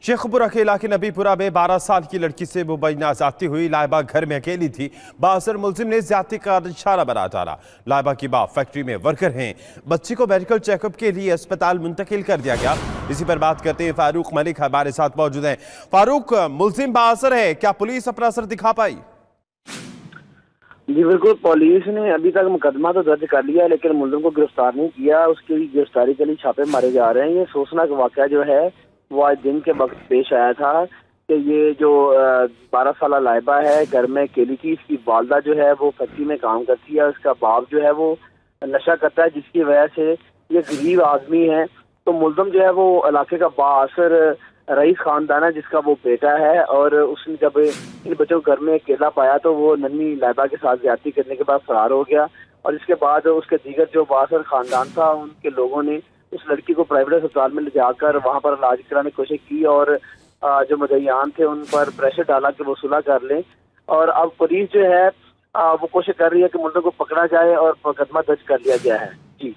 शेखपुरा के इलाके नबीपुरा में 12 साल की लड़की से मुबैना ज्यादती हुई। लाइबा घर में अकेली थी। बासर मुलजिम ने ज्यादती का निशाना बना डाला। लाइबा की बाप फैक्ट्री में वर्कर हैं। बच्ची को मेडिकल चेकअप के लिए अस्पताल मुंतकिल कर दिया गया। इसी पर बात करते हैं। फारूक मलिक हमारे साथ मौजूद हैं। फारूक, मुलजिम बासर है, क्या पुलिस अपना असर दिखा पाई? जी बिल्कुल, पुलिस ने अभी तक मुकदमा तो दर्ज कर लिया, लेकिन मुलजिम को गिरफ्तार नहीं किया। उसकी गिरफ्तारी के लिए छापे मारे जा रहे हैं। ये सोचना का वाक़या जो है वो आज दिन के वक्त पेश आया था कि ये जो 12 साल लाइबा है, घर में अकेली थी। इसकी वालदा जो है वो फैक्ट्री में काम करती है। उसका बाप जो है वो नशा करता है, जिसकी वजह से ये गरीब आदमी है। तो मुलजिम जो है वो इलाके का बाअसर रईस खानदान है, जिसका वो बेटा है। और उसने जब इन बच्चों को घर में अकेला पाया तो वो नन्ही लाइबा के साथ ज्यादती करने के बाद फरार हो गया। और इसके बाद उसके दीगर जो बाअसर खानदान था, उनके लोगों ने उस लड़की को प्राइवेट अस्पताल में ले जाकर वहाँ पर इलाज कराने की कोशिश की और जो मुद्दईयान थे उन पर प्रेशर डाला कि वो सुलह कर लें। और अब पुलिस जो है वो कोशिश कर रही है कि मुल्ज़िम को पकड़ा जाए और मुकदमा दर्ज कर लिया गया है। जी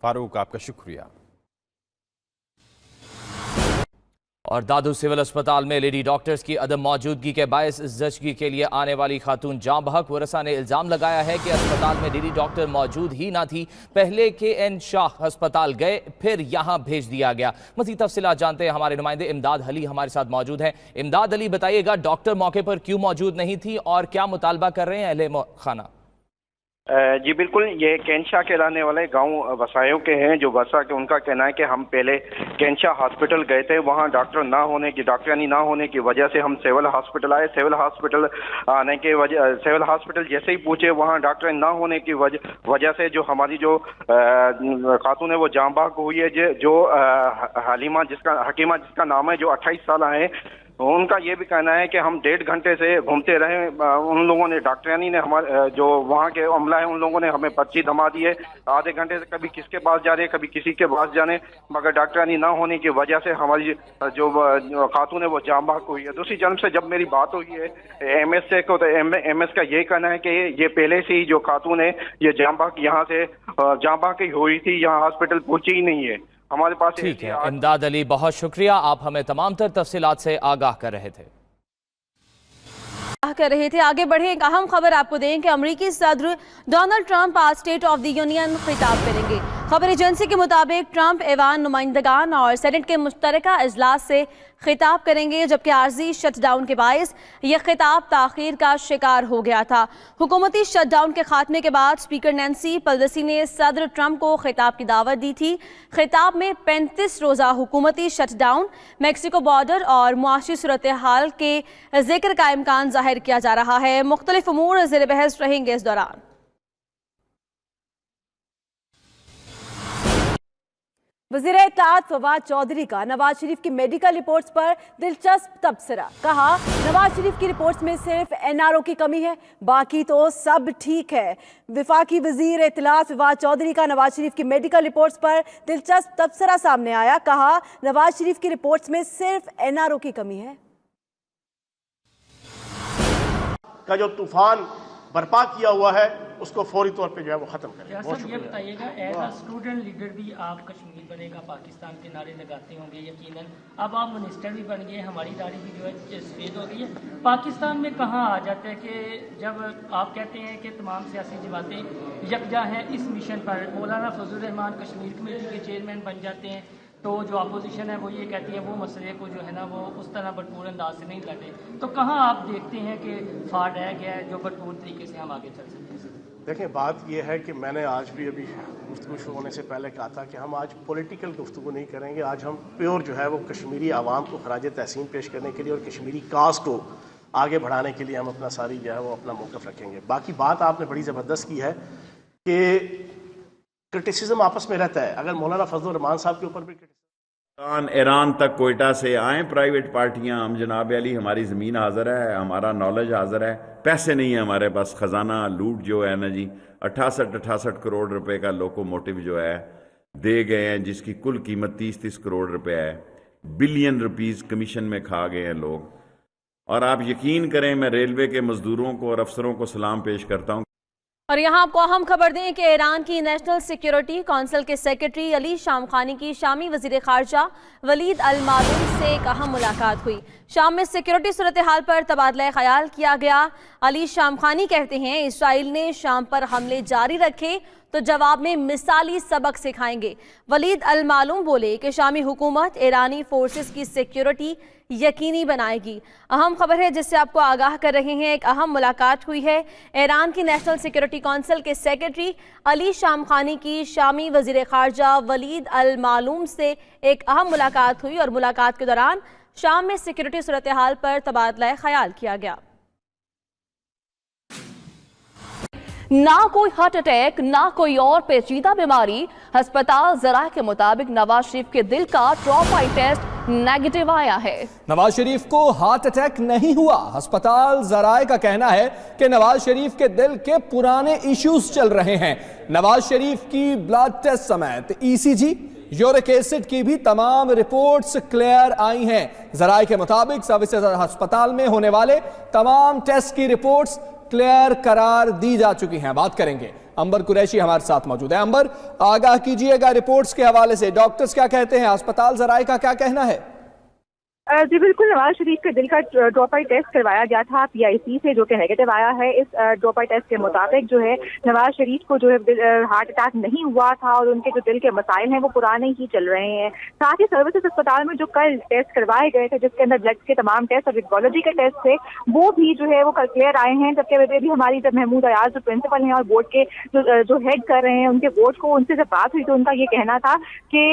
फारूक, आपका शुक्रिया। और दादू सिविल अस्पताल में लेडी डॉक्टर्स की अदम मौजूदगी के बायस जचगी के लिए आने वाली खातून जाँ बहक। वरसा ने इल्ज़ाम लगाया है कि अस्पताल में लेडी डॉक्टर मौजूद ही ना थी। पहले KN शाह अस्पताल गए, फिर यहाँ भेज दिया गया। मज़ीद तफसीलात जानते हैं। हमारे नुमाइंदे इमदाद अली हमारे साथ मौजूद हैं। इमदाद अली, बताइएगा डॉक्टर मौके पर क्यों मौजूद नहीं थी और क्या मुतालबा कर रहे हैं अहले खाना? जी बिल्कुल, ये कैनशाह के रहने वाले गांव वसायों के हैं। जो वसा के उनका कहना है कि हम पहले कैनशाह हॉस्पिटल गए थे, वहां डॉक्टरानी ना होने की वजह से हम सिविल हॉस्पिटल आए। सिविल हॉस्पिटल आने के वजह सिविल हॉस्पिटल जैसे ही पूछे, वहां डॉक्टर ना होने की वजह से जो हमारी जो खातून है वो जाँ बहक हुई है। जो हकीमा जिसका नाम है, जो 28 साल है, उनका ये भी कहना है कि हम 1.5 घंटे से घूमते रहे। उन लोगों ने डॉक्टरानी ने हमारे जो वहाँ के अमला है उन लोगों ने हमें पर्ची थमा दी है। आधे घंटे से कभी किसके पास जा रहे, कभी किसी के पास जाने, मगर डॉक्टरानी ना होने की वजह से हमारी जो खातून है वो जाँ बहक हुई है। दूसरी जानब से जब मेरी बात हुई है MS से को, तो MS का ये कहना है कि ये पहले से ही जो खातून है ये जाँ बहक यहाँ से जाँ बहक ही हुई थी, यहाँ हॉस्पिटल पहुंची ही नहीं है। हमारे पास ठीक है इमदाद अली, बहुत शुक्रिया। आप हमें तमाम तर तफसीलात से आगाह कर रहे थे। आगे बढ़े, एक अहम खबर आपको दें कि अमेरिकी सदर डोनाल्ड ट्रंप आज स्टेट ऑफ द यूनियन खिताब करेंगे। खबर एजेंसी के मुताबिक ट्रंप ऐवान नुमाइंदगान और सेनेट के मुश्तरका इजलास से खिताब करेंगे, जबकि आर्जी शटडाउन के बायस यह खिताब ताखीर का शिकार हो गया था। हुकूमती शटडाउन के खात्मे के बाद स्पीकर नैंसी पेलोसी ने सदर ट्रंप को खिताब की दावत दी थी। खिताब में 35 रोज़ा हुकूमती शटडाउन, मैक्सिको बॉर्डर और मुआशी सूरत हाल के जिक्र का इम्कान जाहिर किया जा रहा है। मुख्तलिफ उमूर ज़ेर बहस रहेंगे इस दौरान। वज़ीर इत्तलात फवाद चौधरी का नवाज शरीफ की मेडिकल रिपोर्ट्स पर दिलचस्प तबसरा। कहा, नवाज शरीफ की रिपोर्ट्स में सिर्फ NRO की कमी है, बाकी तो सब ठीक है। विफाकी वज़ीर इत्तलात फवाद चौधरी का नवाज शरीफ की मेडिकल रिपोर्ट्स पर दिलचस्प तबसरा सामने आया। कहा, नवाज शरीफ की रिपोर्ट्स में सिर्फ NRO की कमी है। का जो तूफान बर्पा किया हुआ है उसको फौरी तौर पे जो है वो खत्म करें। सर ये बताइएगा, एज अ स्टूडेंट लीडर भी आप कश्मीर बनेगा पाकिस्तान के नारे लगाते होंगे यकीनन। अब आप मिनिस्टर भी बन गए, हमारी दाढ़ी भी जो है सफेद हो गई है। पाकिस्तान में कहाँ आ जाता है कि जब आप कहते हैं कि तमाम सियासी जमातें यकजा हैं इस मिशन पर, मौलाना फजल रहमान कश्मीर कमेटी के चेयरमैन बन जाते हैं, तो जो अपोजिशन है वो ये कहती है वो मसले को जो है ना वो उस तरह भरपूर अंदाज से नहीं लड़े। तो कहाँ आप देखते हैं कि फाड़ रह गया है जो भरपूर तरीके से हम आगे चल सकते हैं? देखें, बात यह है कि मैंने आज भी अभी गुफ्तगू शुरू होने से पहले कहा था कि हम आज पॉलिटिकल गुफ्तगू नहीं करेंगे। आज हम प्योर जो है वो कश्मीरी आवाम को खराज तहसीन पेश करने के लिए और कश्मीरी कास्ट को आगे बढ़ाने के लिए हम अपना सारी जो है वो अपना मौक़िफ़ रखेंगे। बाकी बात आपने बड़ी ज़बरदस्त की है कि क्रिटिसिज्म आपस में रहता है। अगर मौलाना फजल रहमान साहब के ऊपर भी ईरान तक कोयटा से आए प्राइवेट पार्टियां, हम जनाब अली हमारी ज़मीन हाज़िर है, हमारा नॉलेज हाज़िर है, पैसे नहीं है हमारे पास। ख़जाना लूट जो है ना जी 68 करोड़ रुपए का लोकोमोटिव जो है दे गए हैं, जिसकी कुल कीमत 30 करोड़ रुपए है। बिलियन रुपीस कमीशन में खा गए हैं लोग। और आप यकीन करें, मैं रेलवे के मज़दूरों को और अफसरों को सलाम पेश करता हूँ। और यहाँ आपको अहम खबर दें कि ईरान की नेशनल सिक्योरिटी काउंसिल के सेक्रेटरी अली शाम खानी की शामी वजीर खारजा वलीद अल मालूम से एक अहम मुलाकात हुई। शाम में सिक्योरिटी सूरत हाल पर तबादला ख्याल किया गया। अली शाम खानी कहते हैं इसराइल ने शाम पर हमले जारी रखे तो जवाब में मिसाली सबक सिखाएंगे। वलीद अल मालूम बोले कि शामी हुकूमत ईरानी फोर्सेस की सिक्योरिटी यकीनी बनाएगी। अहम खबर है जिससे आपको आगाह कर रहे हैं, एक अहम मुलाकात हुई है। ईरान की नेशनल सिक्योरिटी काउंसिल के सेक्रेटरी अली शाम खानी की शामी वजीर खारजा वलीद अल मालूम से एक अहम मुलाकात हुई और मुलाकात के दौरान शाम में सिक्योरिटी सूरत हाल पर तबादला ख्याल किया गया। ना कोई हार्ट अटैक, ना कोई और पेचीदा बीमारी। अस्पताल ज़राए के मुताबिक नवाज शरीफ के दिल का ट्रॉफाई टेस्ट नेगेटिव आया है। नवाज शरीफ को हार्ट अटैक नहीं हुआ। अस्पताल ज़राए का कहना है कि नवाज शरीफ के दिल के पुराने इश्यूज चल रहे हैं। नवाज शरीफ की ब्लड टेस्ट समेत ECG, यूरिक एसिड की भी तमाम रिपोर्ट्स क्लियर आई हैं। ज़राए के मुताबिक सर्विसेज अस्पताल में होने वाले तमाम टेस्ट की रिपोर्ट्स क्लियर करार दी जा चुकी हैं। बात करेंगे, अंबर कुरैशी हमारे साथ मौजूद है। अंबर, आगाह कीजिएगा रिपोर्ट्स के हवाले से, डॉक्टर्स क्या कहते हैं, अस्पताल ज़राए का क्या कहना है? जी बिल्कुल, नवाज शरीफ के दिल का ड्रॉप आउट टेस्ट करवाया गया था PIC से, जो कि नेगेटिव आया है। इस ड्रॉप आउट टेस्ट के मुताबिक जो है नवाज शरीफ को जो है हार्ट अटैक नहीं हुआ था और उनके जो दिल के मसाइल हैं वो पुराने ही चल रहे हैं। साथ ही सर्विसेज अस्पताल में जो कल टेस्ट करवाए गए थे, जिसके अंदर ब्लड के तमाम टेस्ट और रेडियोलॉजी के टेस्ट थे, वो भी जो है वो कल क्लियर आए हैं। जबकि भी हमारी जब महमूद अयाज जो प्रिंसिपल हैं और बोर्ड के जो हेड कर रहे हैं उनके बोर्ड को, उनसे जब बात हुई तो उनका ये कहना था कि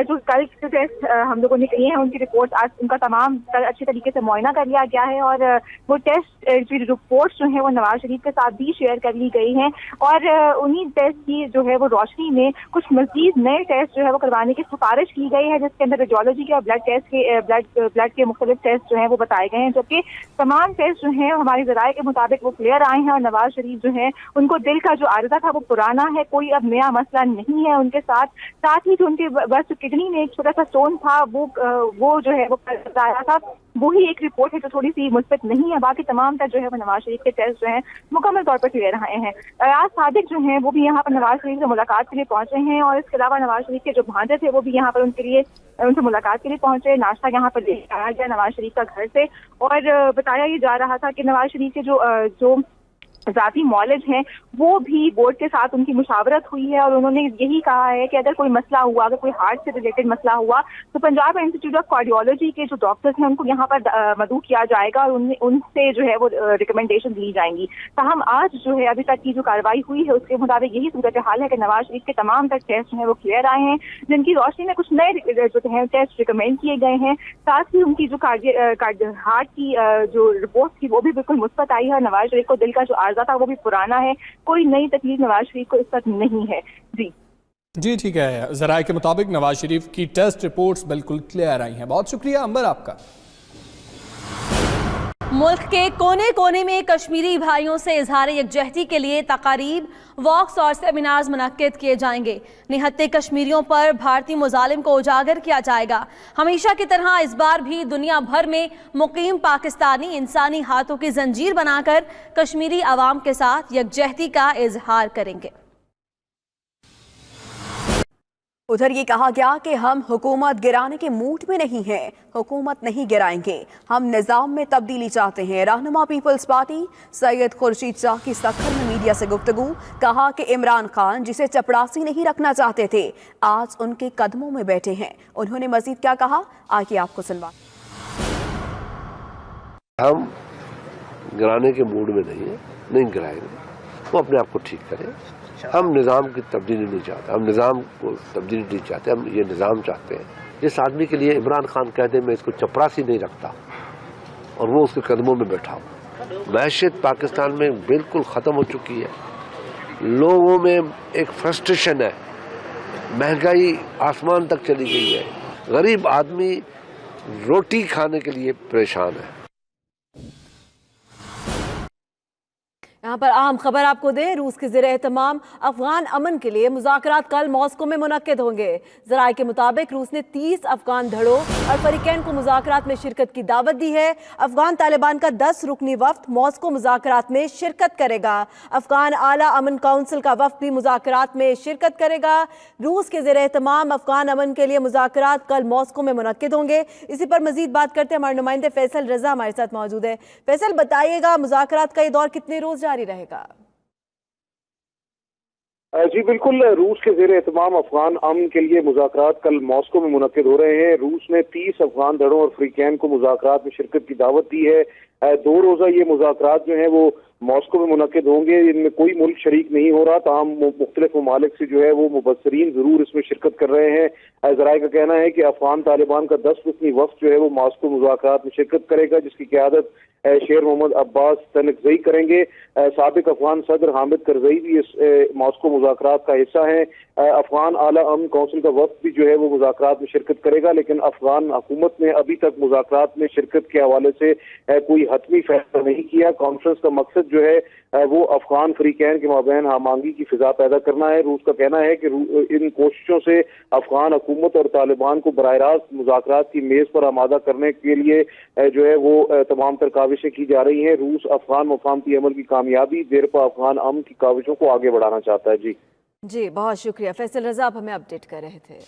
जो कल जो टेस्ट हम लोगों ने किए हैं उनकी रिपोर्ट आज उनका तमाम अच्छी तरीके से मुआयना कर लिया गया है और वो टेस्ट रिपोर्ट्स जो है वो नवाज शरीफ के साथ भी शेयर कर ली गई हैं और उन्हीं टेस्ट की जो है वो रोशनी में कुछ मजीद नए टेस्ट जो है वो करवाने की सिफारिश की गई है, जिसके अंदर रेडियोलॉजी के और ब्लड टेस्ट के ब्लड के मुख्तलिफ टेस्ट जो है वो बताए गए हैं। जबकि तमाम टेस्ट जो है हमारी ज़राए के मुताबिक वो क्लियर आए हैं और नवाज शरीफ जो है उनको दिल का जो आर्जा था वो पुराना है, कोई अब नया मसला नहीं है उनके साथ। साथ ही जो उनके बस किडनी में एक छोटा सा स्टोन था वो जो है वो आया था, वही एक रिपोर्ट है जो थोड़ी सी मुस्बत नहीं है। बाकी तमाम तक जो है वो नवाज शरीफ के टेस्ट जो हैं मुकम्मल तौर पर क्लियर आए हैं। अयाज सादिक जो हैं वो भी यहाँ पर नवाज शरीफ से मुलाकात के लिए पहुंचे हैं और इसके अलावा नवाज शरीफ के जो भांजे थे वो भी यहाँ पर उनसे मुलाकात के लिए पहुंचे। नाश्ता यहाँ पर लेकर आया गया नवाज शरीफ का घर से और बताया ये जा रहा था कि नवाज शरीफ के जो ज़ाती मौलिज हैं वो भी बोर्ड के साथ उनकी मुशावरत हुई है और उन्होंने यही कहा है कि अगर कोई मसला हुआ, अगर कोई हार्ट से रिलेटेड मसला हुआ तो पंजाब इंस्टीट्यूट ऑफ कार्डियोलॉजी के जो डॉक्टर्स हैं उनको यहाँ पर मदऊ किया जाएगा और उनसे जो है वो रिकमेंडेशन ली जाएंगी। ताहम आज जो है अभी तक की जो कार्रवाई हुई है उसके मुताबिक यही सूरत हाल है कि नवाज शरीफ के तमाम तक टेस्ट जो है वो क्लियर आए हैं, जिनकी रोशनी में कुछ नए जो है टेस्ट रिकमेंड किए गए हैं। साथ ही उनकी जो हार्ट की जो रिपोर्ट थी वो भी बिल्कुल मुस्बत आई है। नवाज शरीफ को दिल का जो था वो भी पुराना है, कोई नई तकलीफ नवाज शरीफ को इस वक्त नहीं है। जी ठीक है, ज़राए के मुताबिक नवाज शरीफ की टेस्ट रिपोर्ट्स बिल्कुल क्लियर आई हैं। बहुत शुक्रिया अंबर आपका। मुल्क के कोने कोने में कश्मीरी भाइयों से इजहार यकजहती के लिए तकारीब, वॉक्स और सेमिनार्स मुनक्किद किए जाएंगे। निहत्ते कश्मीरियों पर भारतीय मुजालिम को उजागर किया जाएगा। हमेशा की तरह इस बार भी दुनिया भर में मुकीम पाकिस्तानी इंसानी हाथों की जंजीर बनाकर कश्मीरी आवाम के साथ यकजहती का इजहार करेंगे। उधर ये कहा गया कि हम हुकूमत गिराने के मूड में नहीं हैं, हुकूमत नहीं गिराएंगे, हम निज़ाम में तब्दीली चाहते हैं। रहनुमा पीपल्स पार्टी सैयद खुर्शीद शाह की सखर में मीडिया से गुफ्तगू, कहा कि इमरान खान जिसे चपड़ासी नहीं रखना चाहते थे आज उनके कदमों में बैठे हैं। उन्होंने मजीद क्या कहा, आगे आपको सुनवा। हम गिराने के मूड में नहीं है, नहीं गिराएंगे, वो अपने आप को ठीक करें। हम निज़ाम की तब्दीली नहीं चाहते, हम निज़ाम को तब्दीली नहीं चाहते, हम ये निज़ाम चाहते हैं। जिस आदमी के लिए इमरान खान कहते हैं मैं इसको चपरासी नहीं रखता और वो उसके कदमों में बैठा हो। मैशियत पाकिस्तान में बिल्कुल ख़त्म हो चुकी है, लोगों में एक फ्रस्ट्रेशन है, महंगाई आसमान तक चली गई है, गरीब आदमी रोटी खाने के लिए परेशान है। यहाँ पर अहम खबर आपको दें, रूस के ज़ेर एहतमाम अफगान अमन के लिए मुज़ाकरात कल मॉस्को में मुनक्किद होंगे। ज़राए के मुताबिक रूस ने 30 अफगान धड़ों और फरीकैन को मुज़ाकरात में शिरकत की दावत दी है। अफगान तालिबान का 10 रुकनी वफ्द मॉस्को मुज़ाकरात में शिरकत करेगा। अफगान आला अमन काउंसिल का वफ्द भी मुज़ाकरात में शिरकत करेगा। रूस के ज़ेर एहतमाम अफगान अमन के लिए मुज़ाकरात कल मॉस्को में मुनक्किद होंगे। इसी पर मजीद बात करते हैं, हमारे नुमाइंदे फैसल रजा हमारे साथ मौजूद है। फैसल, बताइएगा मुज़ाकरात का ये दौर कितने रोज जारी रहेगा? जी बिल्कुल, रूस के ज़ेर एहतमाम अफगान अमन के लिए मुज़ाकरात कल मॉस्को में मुनक्किद हो रहे हैं। रूस ने 30 अफगान धड़ों और फरीकैन को मुज़ाकरात में शिरकत की दावत दी है। 2 रोज़ा ये मुज़ाकरात जो हैं वो मॉस्को में मुनक्किद होंगे। इनमें कोई मुल्क शरीक नहीं हो रहा, ताहम मुख्तलिफ ममालिक से जो है वो मुबस्सरीन जरूर इसमें शिरकत कर रहे हैं। ज़राए का कहना है कि अफगान तालिबान का 10 रुकनी वफ्द जो है वो मॉस्को मुज़ाकरात में शिरकत करेगा, जिसकी क़यादत शेर मोहम्मद अब्बास तनकज़ई करेंगे। साबिक अफगान सदर हामिद करज़ई भी इस मॉस्को मुज़ाकरात का हिस्सा हैं। अफगान आला अमन काउंसिल का वफ्द भी जो है वो मुज़ाकरात में शिरकत करेगा, लेकिन अफगान हुकूमत ने अभी तक मुज़ाकरात में शिरकत के हवाले से कोई हतमी फैसला नहीं किया। कॉन्फ्रेंस का मकसद जो है वो अफगान फरीकैन के माबैन हमांगी की फिजा पैदा करना है। रूस का कहना है कि इन कोशिशों से अफगान हुकूमत और तालिबान को बराह रास्त मुज़ाकरात की मेज़ पर आमादा करने के लिए जो है वो तमाम तर काविशें की जा रही हैं। रूस अफगान मफाहमती अमल की कामयाबी देरपा अफगान अमन की काविशों को आगे बढ़ाना चाहता है। जी बहुत शुक्रिया फैसल रजा, आप हमें अपडेट कर रहे थे।